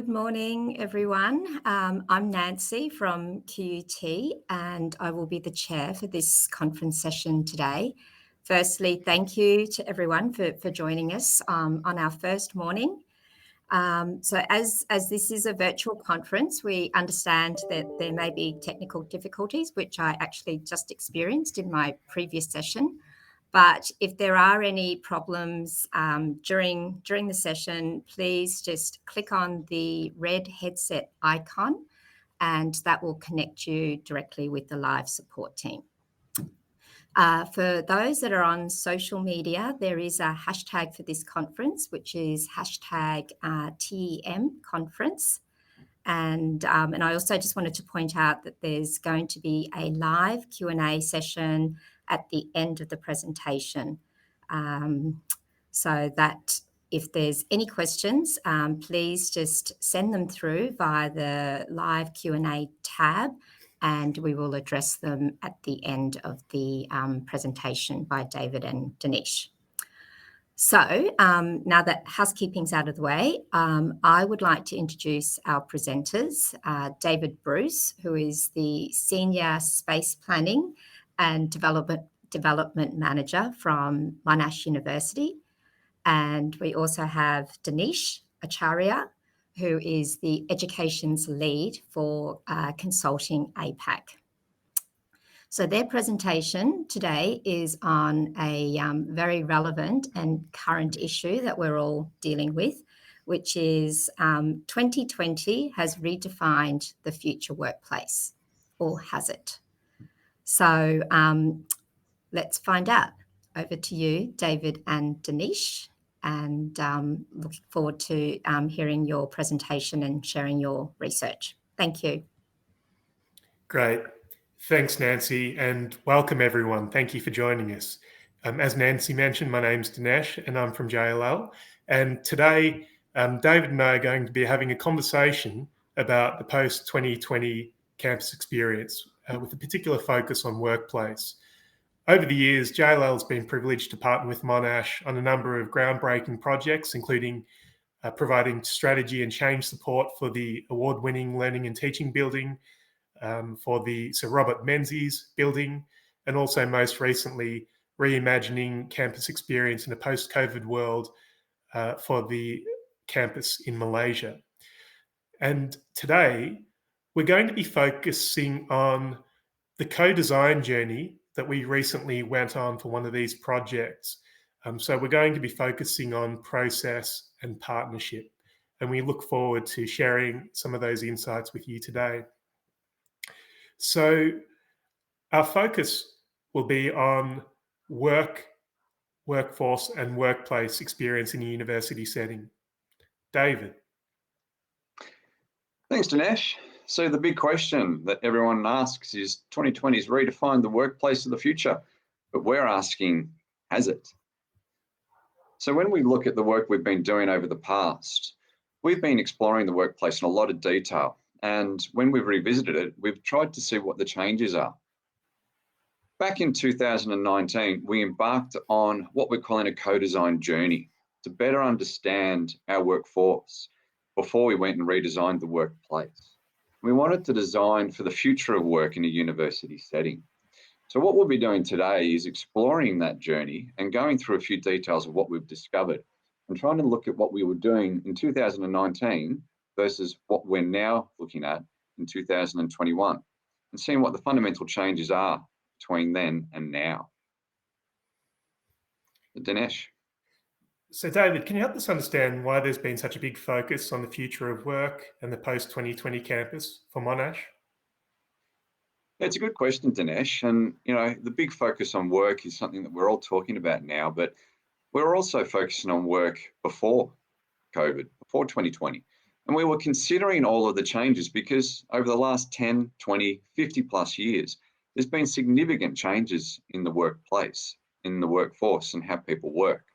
Good morning, everyone. I'm Nancy from QUT, and I will be the chair for this conference session today. Firstly, thank you to everyone for joining us on our first morning. So as this is a virtual conference, we understand that there may be technical difficulties, which I actually just experienced in my previous session. But if there are any problems during the session, please just click on the red headset icon and that will connect you directly with the live support team. For those that are on social media, there is a hashtag for this conference, which is hashtag TEM conference. And I also just wanted to point out that there's going to be a live Q&A session at the end of the presentation. So that if there's any questions, please just send them through via the live Q&A tab, and we will address them at the end of the presentation by David and Dinesh. So now that housekeeping's out of the way, I would like to introduce our presenters, David Bruce, who is the Senior Space Planning and Development Manager from Monash University. And we also have Dinesh Acharya, who is the Education's Lead for Consulting APAC. So their presentation today is on a very relevant and current issue that we're all dealing with, which is 2020 has redefined the future workplace, or has it? So let's find out. Over to you, David and Dinesh, and looking forward to hearing your presentation and sharing your research. Thank you. Great. Thanks, Nancy, and welcome everyone. Thank you for joining us. As Nancy mentioned, my name's Dinesh and I'm from JLL. And today, David and I are going to be having a conversation about the post-2020 campus experience with a particular focus on workplace. Over the years, JLL has been privileged to partner with Monash on a number of groundbreaking projects, including providing strategy and change support for the award-winning Learning and Teaching Building, for the Sir Robert Menzies building, and also most recently reimagining campus experience in a post-COVID world for the campus in Malaysia. And today we're going to be focusing on the co-design journey that we recently went on for one of these projects. So we're going to be focusing on process and partnership, and we look forward to sharing some of those insights with you today. So our focus will be on workforce and workplace experience in a university setting. David. Thanks, Dinesh. So the big question that everyone asks is 2020 has redefined the workplace of the future, but we're asking, has it? So when we look at the work we've been doing over the past, we've been exploring the workplace in a lot of detail. And when we've revisited it, we've tried to see what the changes are. Back in 2019, we embarked on what we're calling a co-design journey to better understand our workforce before we went and redesigned the workplace. We wanted to design for the future of work in a university setting. So what we'll be doing today is exploring that journey and going through a few details of what we've discovered and trying to look at what we were doing in 2019 versus what we're now looking at in 2021 and seeing what the fundamental changes are between then and now. Dinesh. So David, can you help us understand why there's been such a big focus on the future of work and the post-2020 campus for Monash? Yeah, it's a good question, Dinesh. And, you know, the big focus on work is something that we're all talking about now, but we're also focusing on work before COVID, before 2020. And we were considering all of the changes because over the last 10, 20, 50 plus years, there's been significant changes in the workplace, in the workforce and how people work.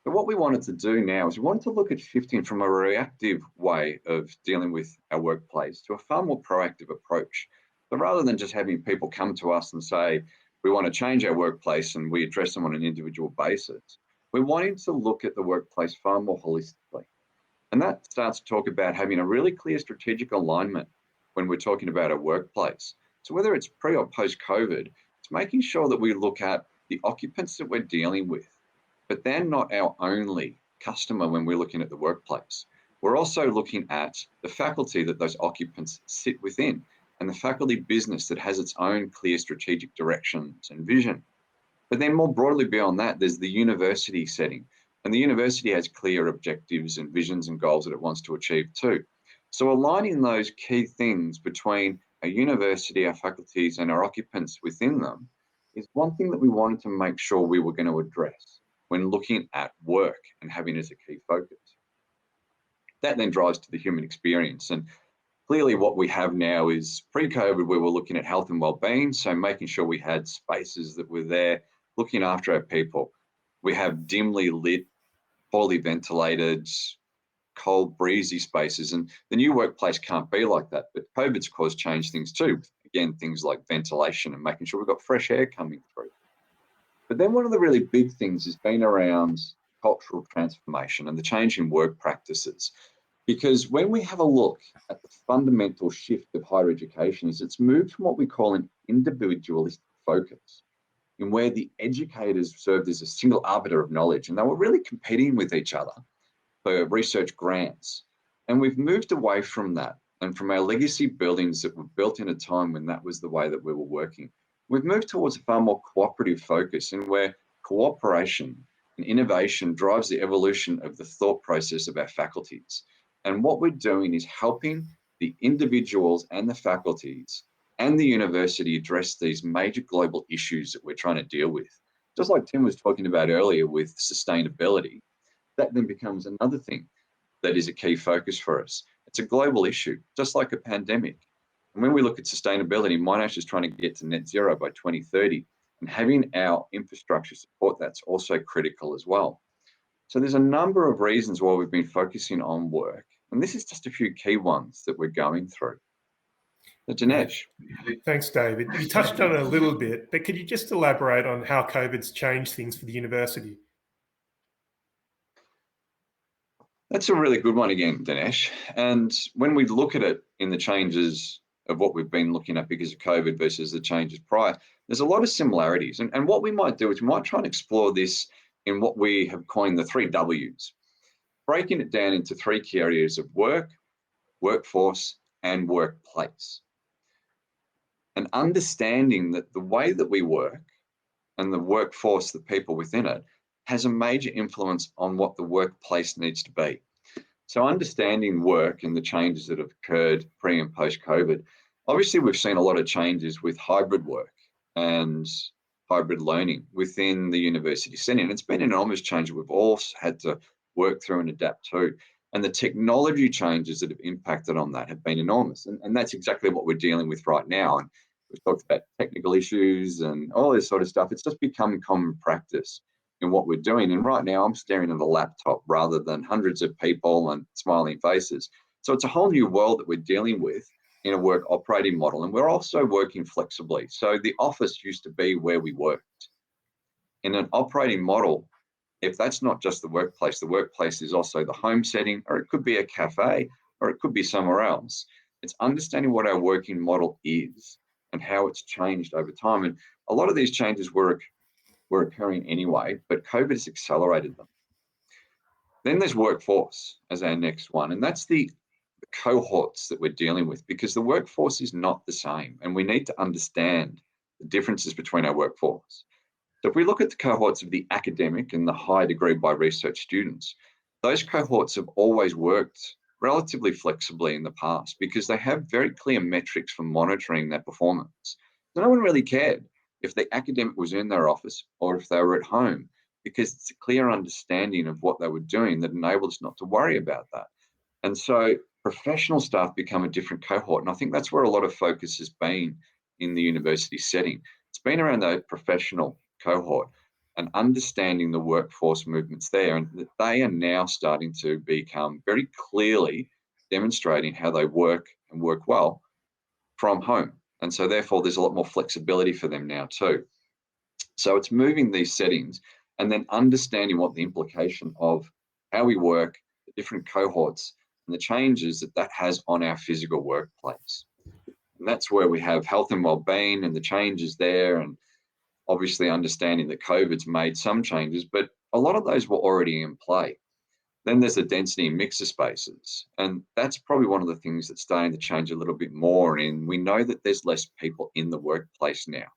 But what we wanted to do now is we wanted to look at shifting from a reactive way of dealing with our workplace to a far more proactive approach. So rather than just having people come to us and say, we want to change our workplace and we address them on an individual basis, we're wanting to look at the workplace far more holistically. And that starts to talk about having a really clear strategic alignment when we're talking about a workplace. So whether it's pre or post COVID, it's making sure that we look at the occupants that we're dealing with, but they're not our only customer when we're looking at the workplace. We're also looking at the faculty that those occupants sit within and the faculty business that has its own clear strategic directions and vision. But then more broadly beyond that, there's the university setting. And the university has clear objectives and visions and goals that it wants to achieve too. So aligning those key things between a university, our faculties, and our occupants within them is one thing that we wanted to make sure we were going to address when looking at work and having as a key focus. That then drives to the human experience. And clearly what we have now is pre-COVID, we were looking at health and well-being, so making sure we had spaces that were there, looking after our people. We have dimly lit, poorly ventilated, cold, breezy spaces, and the new workplace can't be like that. But COVID's caused change things too. Again, things like ventilation and making sure we've got fresh air coming through. But then one of the really big things has been around cultural transformation and the change in work practices. Because when we have a look at the fundamental shift of higher education, is it's moved from what we call an individualistic focus, in where the educators served as a single arbiter of knowledge, and they were really competing with each other for research grants. And we've moved away from that and from our legacy buildings that were built in a time when that was the way that we were working. We've moved towards a far more cooperative focus, in where cooperation and innovation drives the evolution of the thought process of our faculties. And what we're doing is helping the individuals and the faculties and the university address these major global issues that we're trying to deal with. Just like Tim was talking about earlier with sustainability, that then becomes another thing that is a key focus for us. It's a global issue, just like a pandemic. And when we look at sustainability, Monash is trying to get to net zero by 2030, and having our infrastructure support that's also critical as well. So there's a number of reasons why we've been focusing on work, and this is just a few key ones that we're going through. So Dinesh. Thanks, David. You touched on it a little bit, but could you just elaborate on how COVID's changed things for the university? That's a really good one again, Dinesh. And when we look at it in the changes of what we've been looking at because of COVID versus the changes prior, there's a lot of similarities. And what we might do is we might try and explore this in what we have coined the 3 Ws, breaking it down into 3 key areas of work, workforce, and workplace. And understanding that the way that we work and the workforce, the people within it, has a major influence on what the workplace needs to be. So understanding work and the changes that have occurred pre and post COVID, obviously we've seen a lot of changes with hybrid work and hybrid learning within the university setting. It's been an enormous change that we've all had to work through and adapt to. And the technology changes that have impacted on that have been enormous. And that's exactly what we're dealing with right now. And we've talked about technical issues and all this sort of stuff. It's just become common practice in what we're doing. And right now I'm staring at a laptop rather than hundreds of people and smiling faces. So it's a whole new world that we're dealing with in a work operating model. And we're also working flexibly. So the office used to be where we worked. In an operating model, if that's not just the workplace is also the home setting, or it could be a cafe, or it could be somewhere else. It's understanding what our working model is and how it's changed over time. And a lot of these changes were occurring anyway, but COVID has accelerated them. Then there's workforce as our next one, and that's the cohorts that we're dealing with, because the workforce is not the same, and we need to understand the differences between our workforce. So if we look at the cohorts of the academic and the high degree by research students, those cohorts have always worked relatively flexibly in the past because they have very clear metrics for monitoring their performance. So no one really cared if the academic was in their office or if they were at home, because it's a clear understanding of what they were doing that enabled us not to worry about that. And so professional staff become a different cohort. And I think that's where a lot of focus has been in the university setting. It's been around the professional cohort and understanding the workforce movements there. And they are now starting to become very clearly demonstrating how they work and work well from home. And so therefore there's a lot more flexibility for them now too. So it's moving these settings and then understanding what the implication of how we work, the different cohorts and the changes that that has on our physical workplace. And that's where we have health and well-being and the changes there, and obviously understanding that COVID's made some changes, but a lot of those were already in play. Then there's the density and mixer spaces, and that's probably one of the things that's starting to change a little bit more. And we know that there's less people in the workplace now.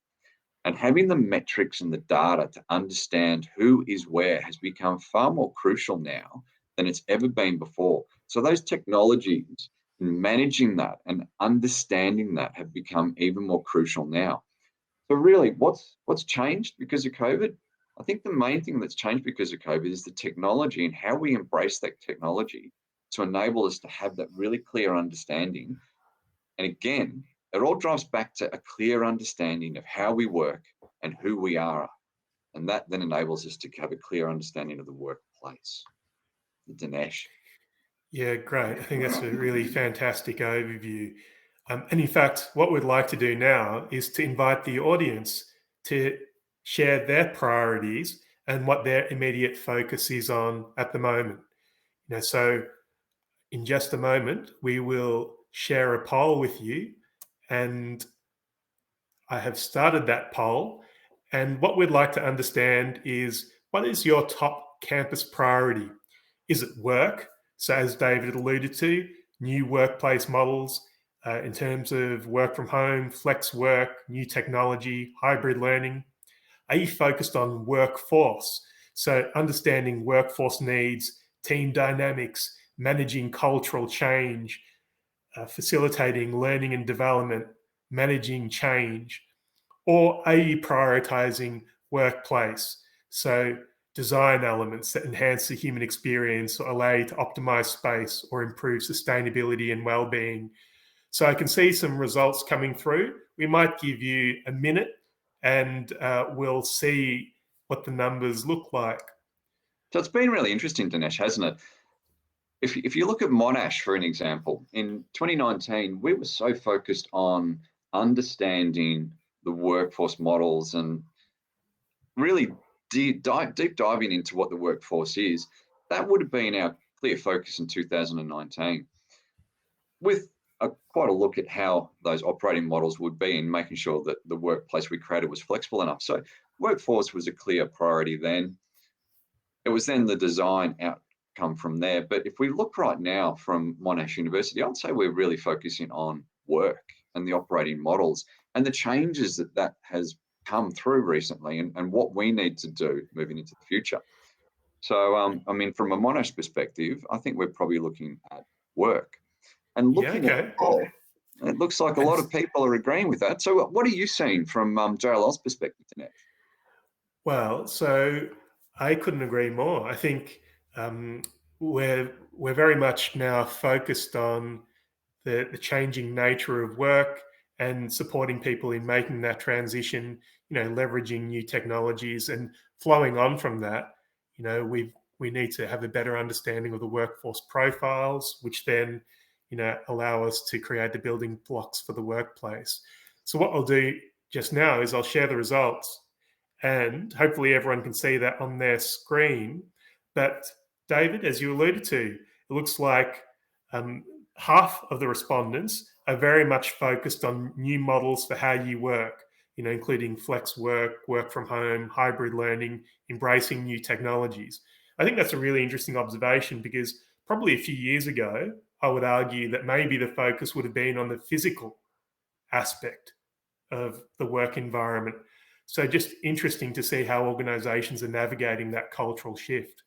And having the metrics and the data to understand who is where has become far more crucial now than it's ever been before. So those technologies and managing that and understanding that have become even more crucial now. So really, what's changed because of COVID? I think the main thing that's changed because of COVID is the technology and how we embrace that technology to enable us to have that really clear understanding. And again, it all drives back to a clear understanding of how we work and who we are. And that then enables us to have a clear understanding of the workplace. Dinesh. Yeah, great. I think that's a really fantastic overview. And in fact, what we'd like to do now is to invite the audience to share their priorities and what their immediate focus is on at the moment. So in just a moment, we will share a poll with you, and I have started that poll. And what we'd like to understand is, what is your top campus priority? Is it work? So as David alluded to, new workplace models in terms of work from home, flex work, new technology, hybrid learning. Are you focused on workforce? So understanding workforce needs, team dynamics, managing cultural change, facilitating learning and development, managing change? Or are you prioritizing workplace? So design elements that enhance the human experience or allow you to optimize space or improve sustainability and well-being. So I can see some results coming through. We might give you a minute and we'll see what the numbers look like. So it's been really interesting, Dinesh, hasn't it? If you look at Monash, for an example, in 2019, we were so focused on understanding the workforce models and really deep diving into what the workforce is. That would have been our clear focus in 2019. With quite a look at how those operating models would be and making sure that the workplace we created was flexible enough. So workforce was a clear priority then. It was then the design outcome from there. But if we look right now from Monash University, I'd say we're really focusing on work and the operating models and the changes that that has come through recently and what we need to do moving into the future. So, I mean, from a Monash perspective, I think we're probably looking at work. And looking at it looks like a lot of people are agreeing with that. So what are you seeing from JLL's perspective, Dinesh? Well, so I couldn't agree more. I think we're very much now focused on the changing nature of work and supporting people in making that transition, leveraging new technologies and flowing on from that. We need to have a better understanding of the workforce profiles, which then, allow us to create the building blocks for the workplace. So what I'll do just now is I'll share the results, and hopefully everyone can see that on their screen. But David, as you alluded to, it looks like half of the respondents are very much focused on new models for how you work, including flex work, work from home, hybrid learning, embracing new technologies. I think that's a really interesting observation, because probably a few years ago, I would argue that maybe the focus would have been on the physical aspect of the work environment. So just interesting to see how organizations are navigating that cultural shift.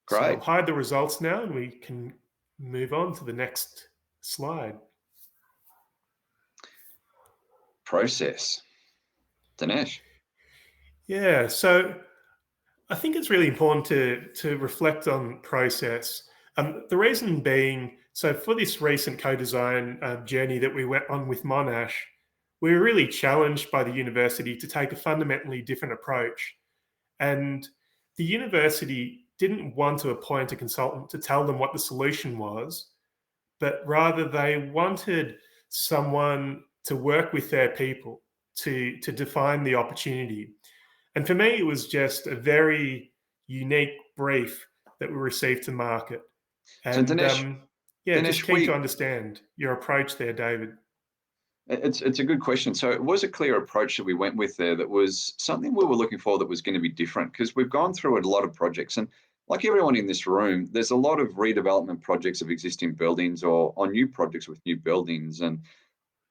Great. So I'll hide the results now and we can move on to the next slide. Process. Dinesh. Yeah, so I think it's really important to reflect on process. The reason being, so for this recent co-design journey that we went on with Monash, we were really challenged by the university to take a fundamentally different approach. And the university didn't want to appoint a consultant to tell them what the solution was, but rather they wanted someone to work with their people to define the opportunity. And for me, it was just a very unique brief that we received to market. So And Dinesh, just keen to understand your approach there, David. It's a good question. So it was a clear approach that we went with there that was something we were looking for that was going to be different, because we've gone through a lot of projects, and like everyone in this room, there's a lot of redevelopment projects of existing buildings or new projects with new buildings. And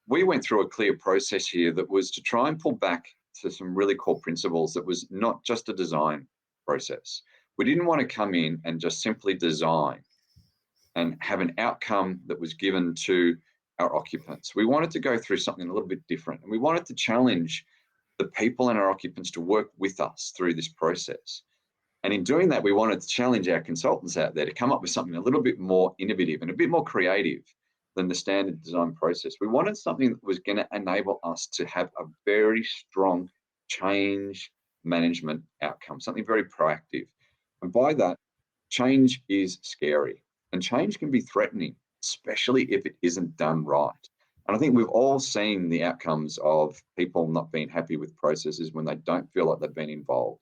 we went through a clear process here that was to try and pull back to some really core principles that was not just a design process. We didn't want to come in and just simply design and have an outcome that was given to our occupants. We wanted to go through something a little bit different, and we wanted to challenge the people and our occupants to work with us through this process. And in doing that, we wanted to challenge our consultants out there to come up with something a little bit more innovative and a bit more creative than the standard design process. We wanted something that was going to enable us to have a very strong change management outcome, something very proactive. And by that, change is scary, and change can be threatening, especially if it isn't done right. And I think we've all seen the outcomes of people not being happy with processes when they don't feel like they've been involved.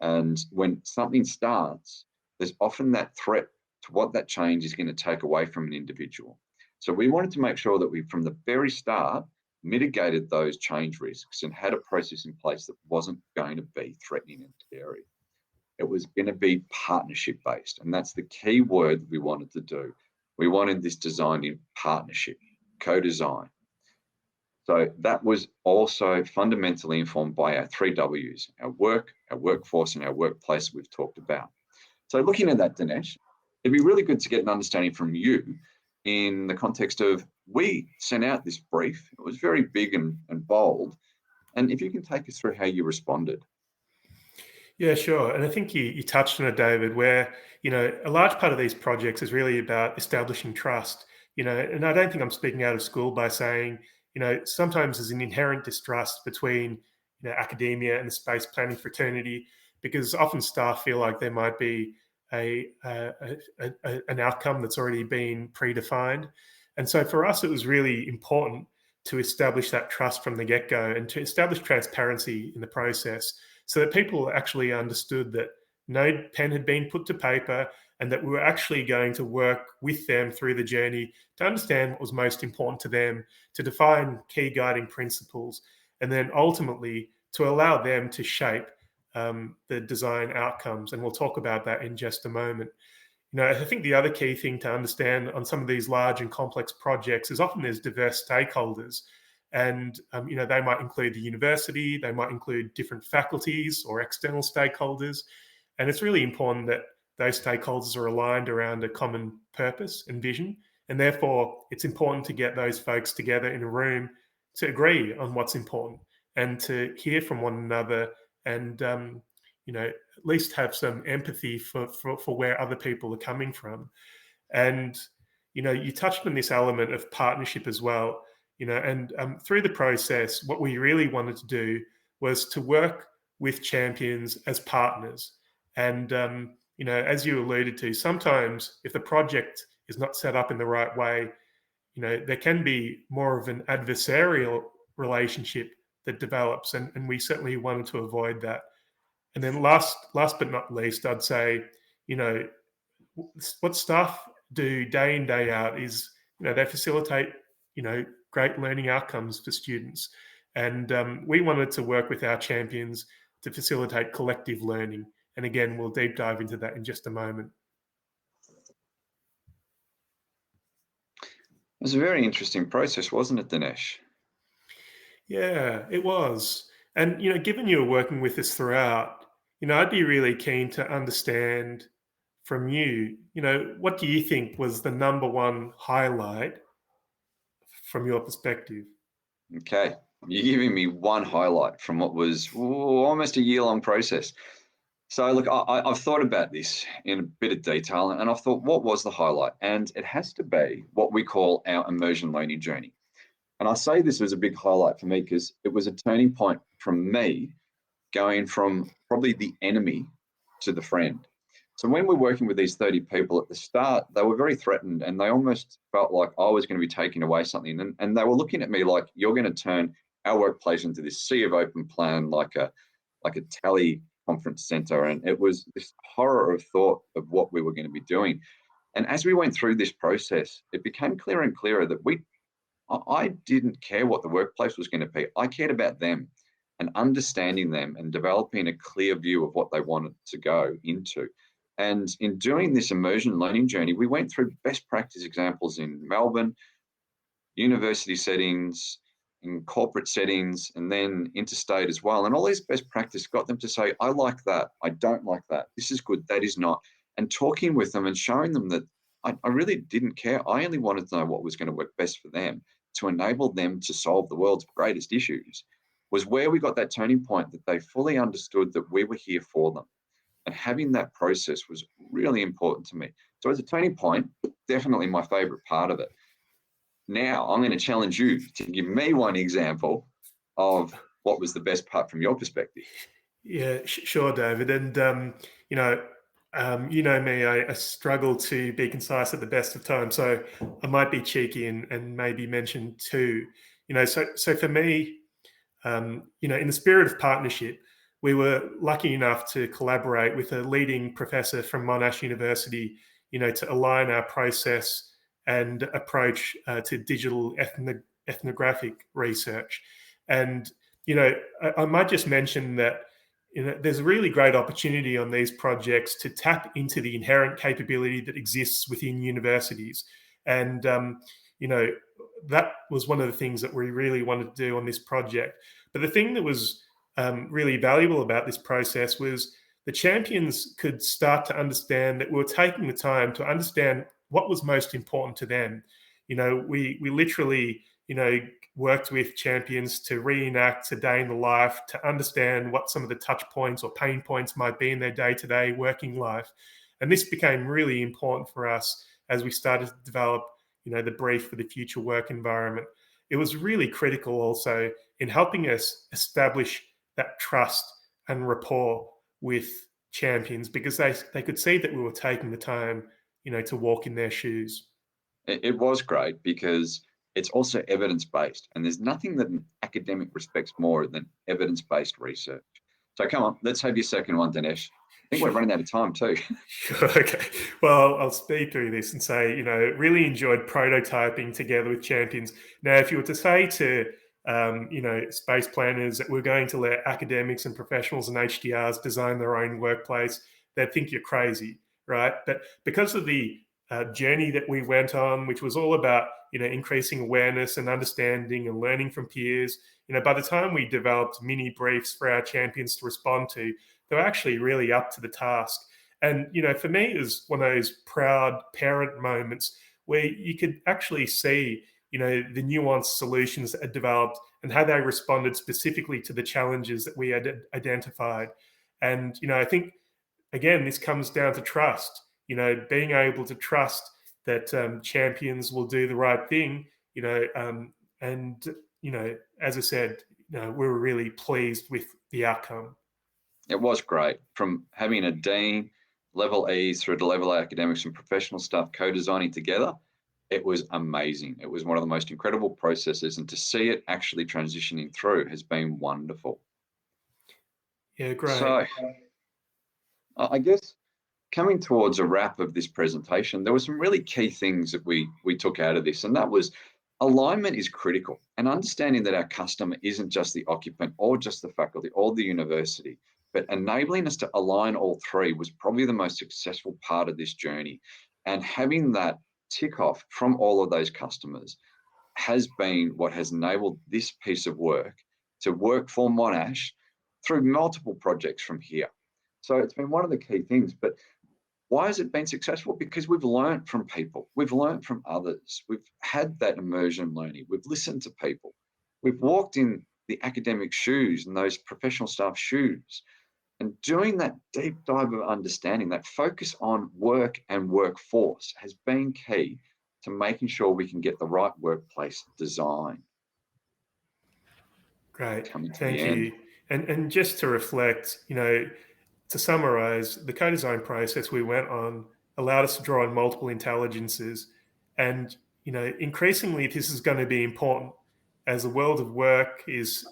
And when something starts, there's often that threat to what that change is going to take away from an individual. So we wanted to make sure that we, from the very start, mitigated those change risks and had a process in place that wasn't going to be threatening and scary. It was going to be partnership based. And that's the key word that we wanted to do. We wanted this designed in partnership, co-design. So that was also fundamentally informed by our 3 Ws, our work, our workforce, and our workplace we've talked about. So looking at that, Dinesh, it'd be really good to get an understanding from you in the context of, we sent out this brief. It was very big and bold. And if you can take us through how you responded. Yeah, sure. And I think you touched on it, David, where, a large part of these projects is really about establishing trust, and I don't think I'm speaking out of school by saying, sometimes there's an inherent distrust between, academia and the space planning fraternity, because often staff feel like there might be an outcome that's already been predefined. And so for us, it was really important to establish that trust from the get-go and to establish transparency in the process, so that people actually understood that no pen had been put to paper and that we were actually going to work with them through the journey to understand what was most important to them, to define key guiding principles, and then ultimately to allow them to shape the design outcomes. And we'll talk about that in just a moment. I think the other key thing to understand on some of these large and complex projects is often there's diverse stakeholders. And, they might include the university, they might include different faculties or external stakeholders. And it's really important that those stakeholders are aligned around a common purpose and vision. And therefore, it's important to get those folks together in a room to agree on what's important and to hear from one another and, at least have some empathy for where other people are coming from. And, you touched on this element of partnership as well. And through the process, what we really wanted to do was to work with champions as partners. And, as you alluded to, sometimes if the project is not set up in the right way, there can be more of an adversarial relationship that develops. And we certainly wanted to avoid that. And then last but not least, I'd say, what staff do day in, day out is, they facilitate, great learning outcomes for students. And we wanted to work with our champions to facilitate collective learning. And again, we'll deep dive into that in just a moment. It was a very interesting process, wasn't it, Dinesh? Yeah, it was. And, given you were working with us throughout, I'd be really keen to understand from you, what do you think was the number one highlight from your perspective? Okay, you're giving me one highlight from what was almost a year-long process. So look, I've thought about this in a bit of detail, and I've thought, what was the highlight? And it has to be what we call our immersion learning journey. And I say this was a big highlight for me because it was a turning point from me going from probably the enemy to the friend. So when we're working with these 30 people at the start, they were very threatened and they almost felt like I was going to be taking away something. And they were looking at me like, you're going to turn our workplace into this sea of open plan, like a tally conference center, and it was this horror of thought of what we were going to be doing. And as we went through this process, it became clearer and clearer that I didn't care what the workplace was going to be. I cared about them and understanding them and developing a clear view of what they wanted to go into. And in doing this immersion learning journey, we went through best practice examples in Melbourne, university settings, in corporate settings, and then interstate as well. And all these best practice got them to say, I like that, I don't like that, this is good, that is not. And talking with them and showing them that I really didn't care. I only wanted to know what was going to work best for them to enable them to solve the world's greatest issues, was where we got that turning point that they fully understood that we were here for them. And having that process was really important to me. So as a turning point, definitely my favorite part of it. Now I'm going to challenge you to give me one example of what was the best part from your perspective. Yeah, sure, David. And, you know me, I struggle to be concise at the best of times. So I might be cheeky and maybe mention two. So for me, in the spirit of partnership, we were lucky enough to collaborate with a leading professor from Monash University, to align our process and approach to digital ethnographic research. And, I might just mention that, there's a really great opportunity on these projects to tap into the inherent capability that exists within universities. And, that was one of the things that we really wanted to do on this project. But the thing that was really valuable about this process was the champions could start to understand that we were taking the time to understand what was most important to them. We literally, worked with champions to reenact a day in the life, to understand what some of the touch points or pain points might be in their day-to-day working life. And this became really important for us as we started to develop, the brief for the future work environment. It was really critical also in helping us establish that trust and rapport with champions, because they could see that we were taking the time, to walk in their shoes. It was great because it's also evidence-based, and there's nothing that an academic respects more than evidence-based research. So come on, let's have your second one, Dinesh. I think we're running out of time too. Okay. Well, I'll speed through this and say, really enjoyed prototyping together with champions. Now, if you were to say to, space planners that we're going to let academics and professionals and HDRs design their own workplace, they'd think you're crazy, right? But because of the journey that we went on, which was all about, increasing awareness and understanding and learning from peers, by the time we developed mini briefs for our champions to respond to, they were actually really up to the task. And, for me, it was one of those proud parent moments where you could actually see, the nuanced solutions that had developed and how they responded specifically to the challenges that we had identified. And, I think, again, this comes down to trust, being able to trust that champions will do the right thing, and, as I said, we were really pleased with the outcome. It was great. From having a dean, level E through to level A academics and professional staff co-designing together, it was amazing. It was one of the most incredible processes, and to see it actually transitioning through has been wonderful. Yeah, great. So I guess coming towards a wrap of this presentation, there were some really key things that we took out of this, and that was alignment is critical, and understanding that our customer isn't just the occupant or just the faculty or the university, but enabling us to align all three was probably the most successful part of this journey. And having that tick off from all of those customers has been what has enabled this piece of work to work for Monash through multiple projects from here. So it's been one of the key things. But why has it been successful? Because we've learned from people, we've learned from others, we've had that immersion learning, we've listened to people, we've walked in the academic shoes and those professional staff shoes, and doing that deep dive of understanding, that focus on work and workforce has been key to making sure we can get the right workplace design. Great, thank you. And just to reflect, to summarize, the co-design process we went on allowed us to draw on multiple intelligences. And, increasingly this is going to be important as the world of work is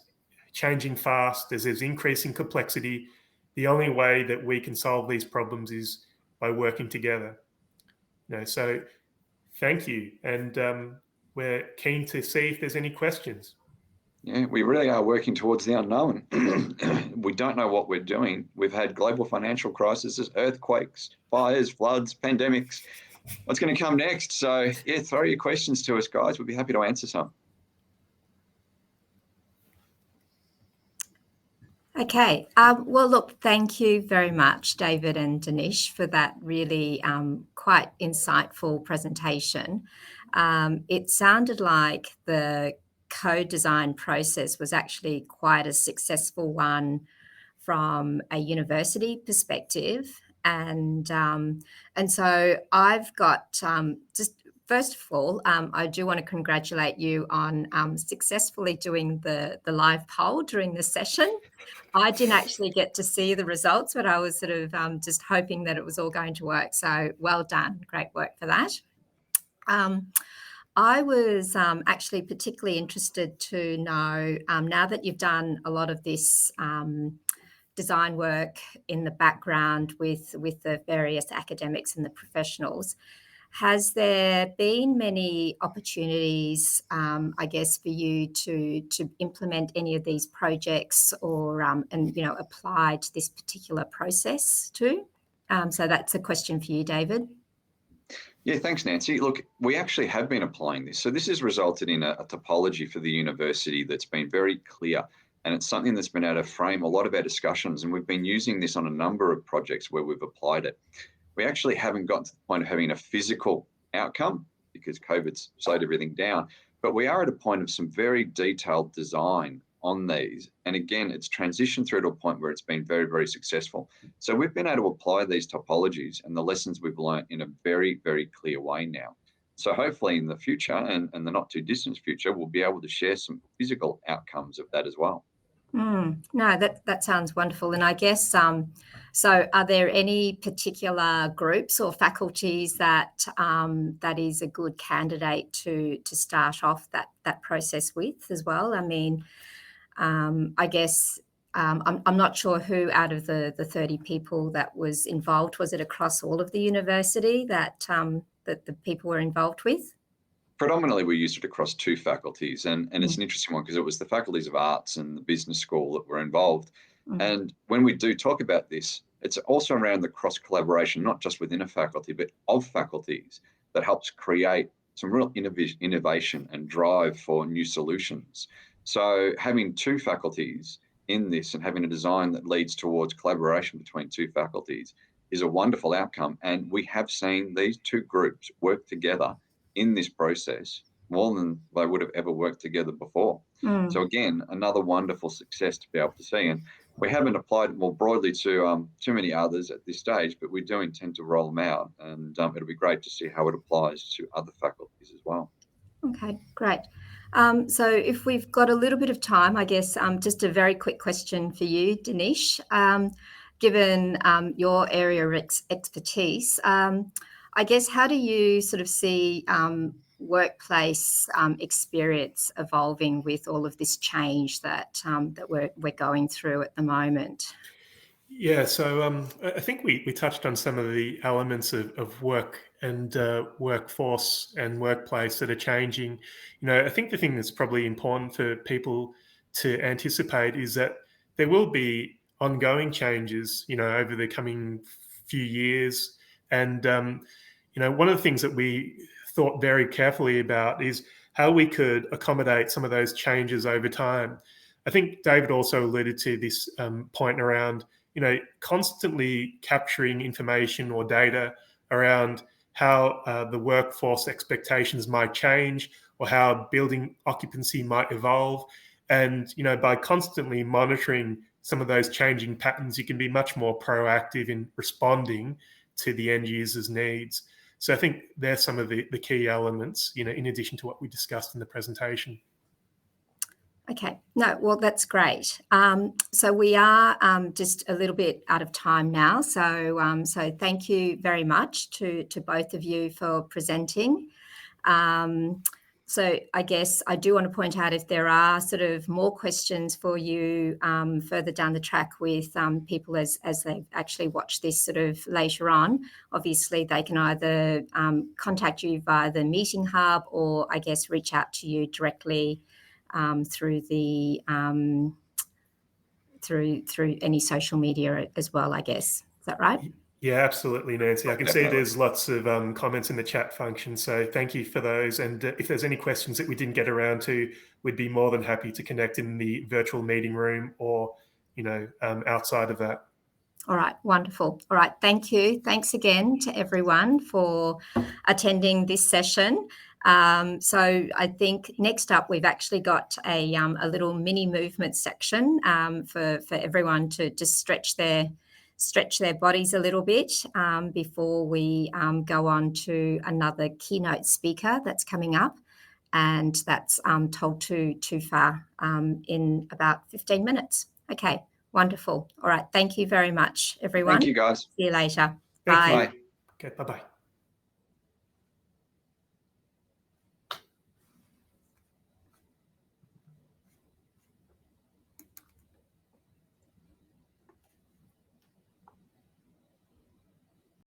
changing fast, as there's increasing complexity. the only way that we can solve these problems is by working together. So thank you, and we're keen to see if there's any questions. Yeah, we really are working towards the unknown. We don't know what we're doing. We've had global financial crises, earthquakes, fires, floods, pandemics. What's going to come next? So yeah, throw your questions to us, guys. We'd be happy to answer some. Okay. Well, look, thank you very much, David and Danish, for that really quite insightful presentation. It sounded like the co-design process was actually quite a successful one from a university perspective. And so I've got just first of all, I do want to congratulate you on successfully doing the live poll during the session. I didn't actually get to see the results, but I was sort of just hoping that it was all going to work. So well done. Great work for that. I was actually particularly interested to know, now that you've done a lot of this design work in the background with the various academics and the professionals, has there been many opportunities, I guess, for you to implement any of these projects or and apply to this particular process too? So that's a question for you, David. Yeah, thanks, Nancy. Look, we actually have been applying this. So this has resulted in a topology for the university that's been very clear. And it's something that's been able to frame a lot of our discussions. And we've been using this on a number of projects where we've applied it. We actually haven't gotten to the point of having a physical outcome because COVID's slowed everything down. But we are at a point of some very detailed design on these. And again, it's transitioned through to a point where it's been very, very successful. So we've been able to apply these topologies and the lessons we've learned in a very, very clear way now. So hopefully in the future and the not too distant future, we'll be able to share some physical outcomes of that as well. No, that sounds wonderful. And I guess, so are there any particular groups or faculties that that is a good candidate to start off that process with as well? I mean, I guess I'm not sure who out of the 30 people that was involved, was it across all of the university that that the people were involved with? Predominantly, we used it across two faculties, and it's an interesting one because it was the faculties of arts and the business school that were involved. And when we do talk about this, it's also around the cross collaboration, not just within a faculty, but of faculties that helps create some real innovation and drive for new solutions. So having two faculties in this and having a design that leads towards collaboration between two faculties is a wonderful outcome. And we have seen these two groups work together in this process more than they would have ever worked together before. So again, another wonderful success to be able to see. And we haven't applied it more broadly to too many others at this stage, but we do intend to roll them out. And it'll be great to see how it applies to other faculties as well. Okay, great. So if we've got a little bit of time, I guess just a very quick question for you, Danish. Given your area of expertise, I guess, how do you sort of see workplace experience evolving with all of this change that that we're going through at the moment? Yeah, so I think we touched on some of the elements of work and workforce and workplace that are changing. I think the thing that's probably important for people to anticipate is that there will be ongoing changes, over the coming few years. And, one of the things that we thought very carefully about is how we could accommodate some of those changes over time. I think David also alluded to this point around constantly capturing information or data around how the workforce expectations might change or how building occupancy might evolve. And, by constantly monitoring some of those changing patterns, you can be much more proactive in responding to the end user's needs. So I think they're some of the key elements, in addition to what we discussed in the presentation. Okay, no, well, that's great. So we are just a little bit out of time now. So so thank you very much to both of you for presenting. So I guess I do want to point out, if there are sort of more questions for you further down the track with people as they actually watch this sort of later on, obviously they can either contact you via the Meeting Hub, or I guess reach out to you directly through the through any social media as well, I guess. Is that right? Yeah, absolutely, Nancy. I can see Definitely. there's lots of comments in the chat function, so thank you for those. And if there's any questions that we didn't get around to, we'd be more than happy to connect in the virtual meeting room, or outside of that. All right, wonderful. All right, thank you. Thanks again to everyone for attending this session. So I think next up we've actually got a little mini movement section for everyone to just stretch their bodies a little bit before we go on to another keynote speaker that's coming up, and that's told to Tufa in about 15 minutes. Okay. Wonderful. All right. Thank you very much, everyone. Thank you, guys. See you later. Thank Bye. you. Okay, bye-bye.